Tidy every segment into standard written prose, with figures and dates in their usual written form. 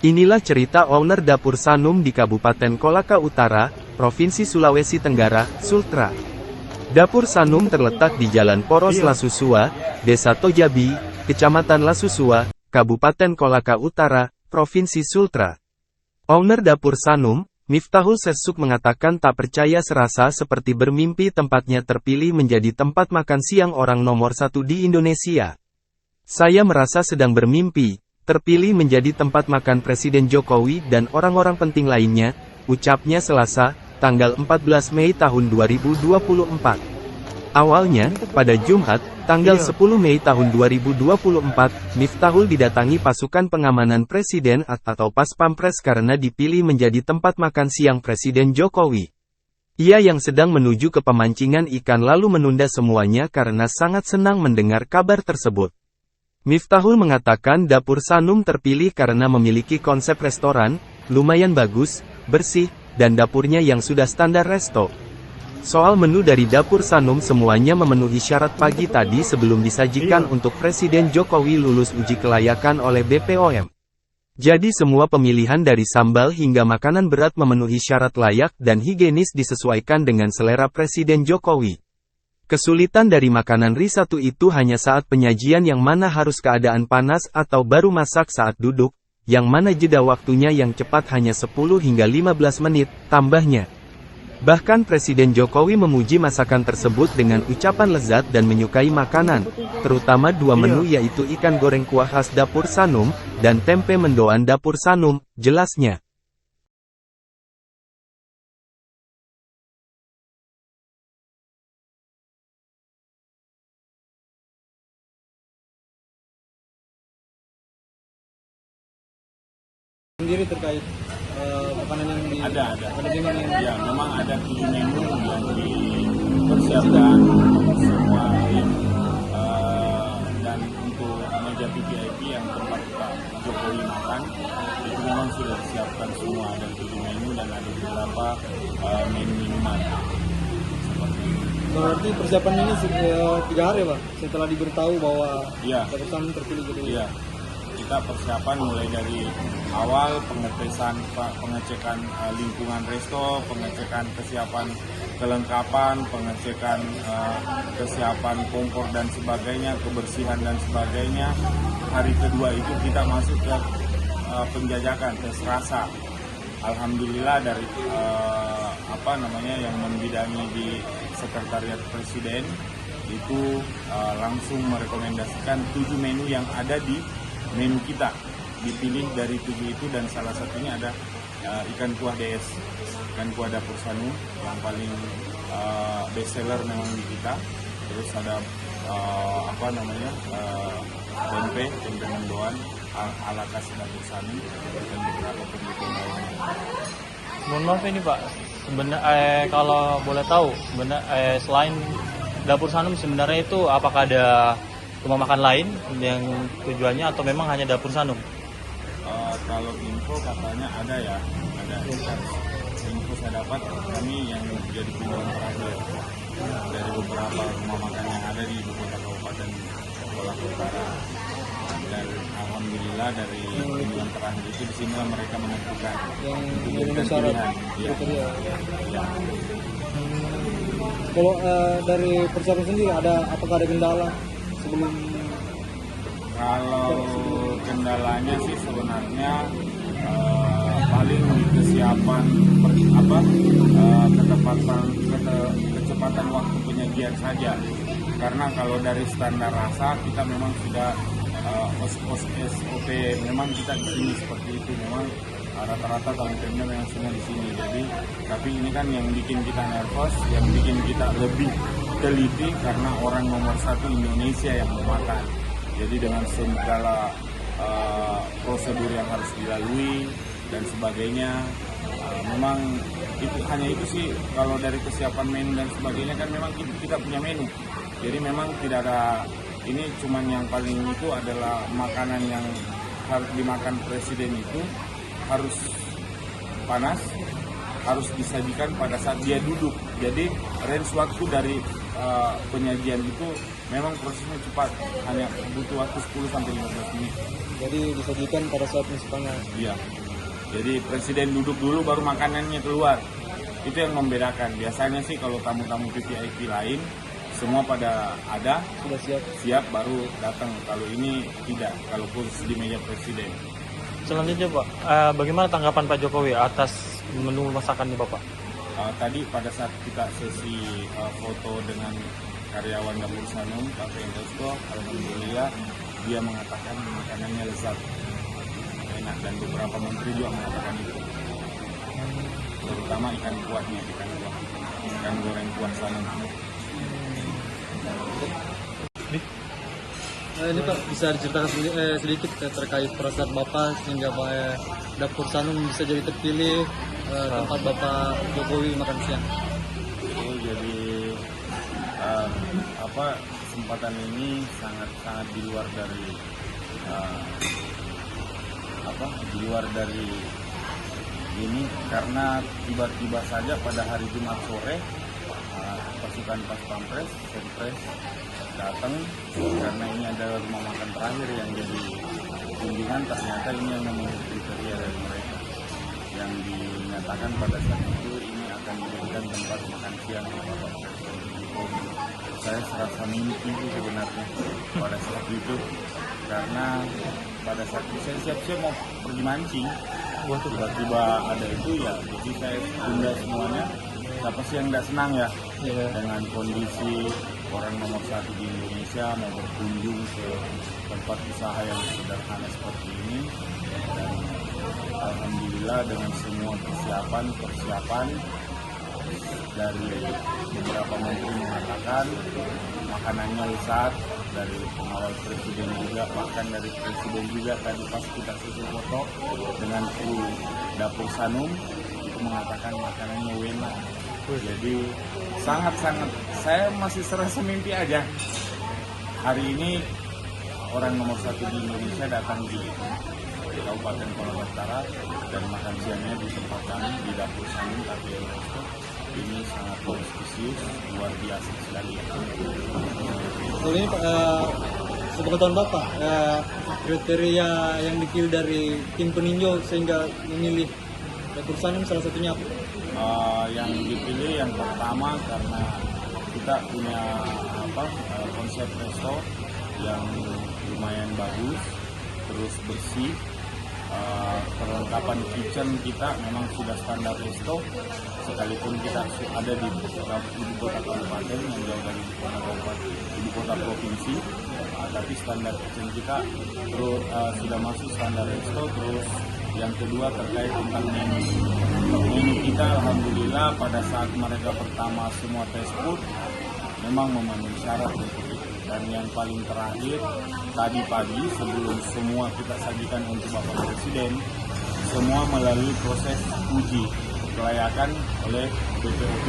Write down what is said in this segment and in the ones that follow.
Inilah cerita owner dapur Sanum di Kabupaten Kolaka Utara, Provinsi Sulawesi Tenggara, Sultra. Dapur Sanum terletak di Jalan Poros Lasusua, Desa Tojabi, Kecamatan Lasusua, Kabupaten Kolaka Utara, Provinsi Sultra. Owner dapur Sanum, Miftahul Sesuk mengatakan tak percaya serasa seperti bermimpi tempatnya terpilih menjadi tempat makan siang orang nomor 1 di Indonesia. Saya merasa sedang bermimpi, terpilih menjadi tempat makan Presiden Jokowi dan orang-orang penting lainnya, ucapnya Selasa, tanggal 14 Mei tahun 2024. Awalnya, pada Jumat, tanggal 10 Mei tahun 2024, Miftahul didatangi pasukan pengamanan Presiden atau Pas Pampres karena dipilih menjadi tempat makan siang Presiden Jokowi. Ia yang sedang menuju ke pemancingan ikan lalu menunda semuanya karena sangat senang mendengar kabar tersebut. Miftahul mengatakan dapur Sanum terpilih karena memiliki konsep restoran, lumayan bagus, bersih, dan dapurnya yang sudah standar resto. Soal menu dari dapur Sanum semuanya memenuhi syarat pagi tadi sebelum disajikan untuk Presiden Jokowi lulus uji kelayakan oleh BPOM. Jadi semua pemilihan dari sambal hingga makanan berat memenuhi syarat layak dan higienis disesuaikan dengan selera Presiden Jokowi. Kesulitan dari makanan risatu itu hanya saat penyajian yang mana harus keadaan panas atau baru masak saat duduk, yang mana jeda waktunya yang cepat hanya 10 hingga 15 menit, tambahnya. Bahkan Presiden Jokowi memuji masakan tersebut dengan ucapan lezat dan menyukai makanan, terutama dua menu yaitu ikan goreng kuah khas dapur Sanum, dan tempe mendoan dapur Sanum, jelasnya. Sendiri terkait makanan yang di ada memang yang ya memang ada 7 menu yang dipersiapkan semua tim dan untuk meja VIP yang tempat Pak Jokowi makan itu memang sudah disiapkan semua, ada 7 menu dan ada beberapa menu minuman seperti itu. berarti persiapan ini 3 hari Pak setelah diberitahu bahwa dapur Sanum terpilih jadi. Iya. Kita persiapan mulai dari awal pengecekan lingkungan resto, pengecekan kesiapan kelengkapan, pengecekan kesiapan kompor dan sebagainya, kebersihan dan sebagainya. Hari kedua itu kita masuk ke penjajakan, tes rasa. Alhamdulillah dari yang membidangi di Sekretariat Presiden itu langsung merekomendasikan 7 menu yang ada di menu kita, dipilih dari 7 itu dan salah satunya ada ikan kuah DS, ikan kuah dapur Sanum yang paling best seller memang di kita. Terus ada tempe mendoan ala khas dapur Sanum dan beberapa pendukung lainnya. Mohon maaf ini Pak, sebenarnya kalau boleh tahu, selain dapur Sanum sebenarnya itu apakah ada rumah makan lain yang tujuannya atau memang hanya dapur Sanum? Kalau info katanya ada ya, ada. Info saya dapat kami yang jadi kunjungan terakhir dari beberapa rumah makan yang ada di ibu kota Kabupaten Kolaka Utara. Dan alhamdulillah dari kunjungan terakhir itu di sini mereka menentukan yang syarat. Ya. Kalau dari persiapan sendiri apakah ada kendala? Kalau kendalanya sih sebenarnya paling di kesiapan kecepatan waktu penyajian saja, karena kalau dari standar rasa kita memang sudah SOP memang kita di sini seperti itu, memang rata-rata tamu-tamunya memang semua di sini. Jadi tapi ini kan yang bikin kita nervous, yang bikin kita lebih teliti karena orang nomor 1 Indonesia yang mau makan. Jadi dengan segala prosedur yang harus dilalui dan sebagainya, memang itu hanya itu sih. Kalau dari kesiapan menu dan sebagainya kan memang kita punya menu. Jadi memang tidak ada ini, cuman yang paling itu adalah makanan yang harus dimakan Presiden itu harus panas, harus disajikan pada saat dia duduk. Jadi range waktu dari penyajian itu memang prosesnya cepat, hanya butuh waktu 10-15 menit. Jadi disajikan pada saat musim panas. Iya. Jadi presiden duduk dulu baru makanannya keluar. Itu yang membedakan. Biasanya sih kalau tamu-tamu VIP lain semua pada ada, Sudah siap. siap baru datang. Kalau ini tidak, kalau khusus di meja presiden. Selanjutnya Pak, bagaimana tanggapan Pak Jokowi atas menu masakan nih Bapak? Tadi pada saat kita sesi foto dengan karyawan Dapur Sanum, Pak Resto, alhamdulillah dia mengatakan makanannya lezat, enak, dan beberapa menteri juga mengatakan itu. Terutama ikan kuahnya, ikan goreng kuah Sanum. Ini Pak bisa diceritakan sedikit terkait perasaan Bapak sehingga Dapur Sanum bisa jadi terpilih tempat Bapak Jokowi makan siang. Jadi kesempatan ini sangat di luar dari ini, karena tiba-tiba saja pada hari Jumat sore pasukan Pas Pampres, Senpres datang karena ini adalah rumah makan terakhir yang jadi kunjungan. Ternyata ini yang memenuhi kriteria dari mereka yang dinyatakan pada saat itu ini akan dijadikan tempat makan siang Bapak Presiden. Saya serasa mimpi sebenarnya pada saat itu, karena pada saat itu saya siap-siap mau pergi mancing, tiba-tiba ada itu ya, jadi saya tunda semuanya. Siapa sih yang tidak senang ya dengan kondisi orang nomor 1 di Indonesia mau berkunjung ke tempat usaha yang sederhana seperti ini. Dan alhamdulillah dengan semua persiapan dari beberapa menteri mengatakan makanannya lezat, dari pengawal presiden juga, bahkan dari presiden juga tadi pas kita sesi foto dengan kru Dapur Sanum itu mengatakan makanannya enak. Jadi sangat-sangat saya masih serasa mimpi aja. Hari ini orang nomor 1 di Indonesia datang di Kabupaten Kolaka Utara dan makan siangnya di tempat kami di Dapur Sanum Cafe & Resto. Ini sangat prestisius, luar biasa sekali. Kalau ini sepengetahuan Bapak, kriteria yang dipilih dari tim peninjau sehingga memilih Dapur Sanum salah satunya apa? Yang dipilih yang pertama karena kita punya konsep resto yang lumayan bagus, terus bersih. Perlengkapan kitchen kita memang sudah standar resto, sekalipun kita ada di ibu kota kabupaten yang jauh dari ibu kota provinsi, tapi standar kitchen kita terus sudah masuk standar resto. Terus yang kedua terkait tentang menu kita, alhamdulillah pada saat mereka pertama semua tes food memang memenuhi syarat untuk itu. Dan yang paling terakhir, tadi pagi sebelum semua kita sajikan untuk Bapak Presiden, semua melalui proses uji kelayakan oleh BPOP.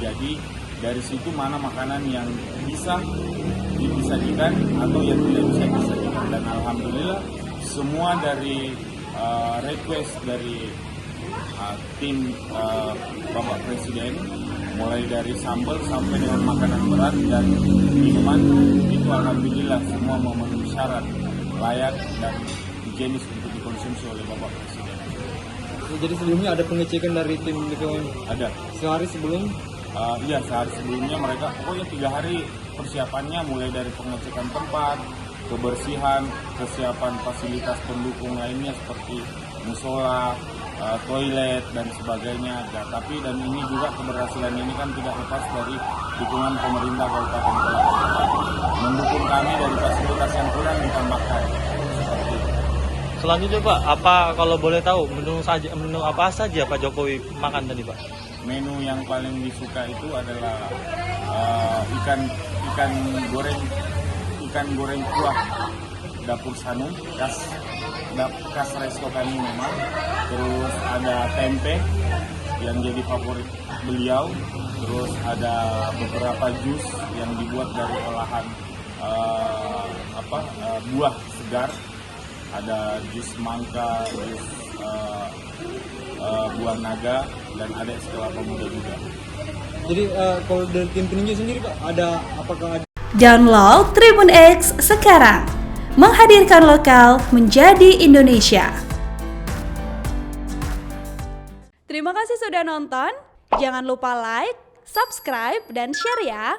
Jadi dari situ mana makanan yang bisa disajikan atau yang tidak bisa disajikan. Dan alhamdulillah semua dari request dari tim Bapak Presiden, mulai dari sambal sampai dengan makanan berat dan minuman, itu alhamdulillah semua memenuhi syarat layak dan higienis untuk dikonsumsi oleh Bapak Presiden. Jadi sebelumnya ada pengecekan dari tim BPOM? Ada. Sehari sebelum? Iya, sehari sebelumnya mereka pokoknya 3 hari persiapannya, mulai dari pengecekan tempat, kebersihan, kesiapan fasilitas pendukung lainnya seperti musola, toilet dan sebagainya. Tapi dan ini juga keberhasilan ini kan tidak lepas dari dukungan pemerintah Kabupaten Kolaka, mendukung kami dari fasilitas yang kurang ditambahkan. Seperti itu. Selanjutnya Pak, apa kalau boleh tahu menu apa saja Pak Jokowi makan tadi Pak? Menu yang paling disuka itu adalah ikan goreng kuah Dapur Sanum khas resto kami memang. Terus ada tempe yang jadi favorit beliau. Terus ada beberapa jus yang dibuat dari olahan buah segar. Ada jus mangga, jus buah naga, dan ada es kelapa muda juga. Jadi kalau dari tim peninjau sendiri Pak, apakah ada Download Tribun X sekarang, menghadirkan lokal menjadi Indonesia. Terima kasih sudah nonton. Jangan lupa like, subscribe, dan share ya.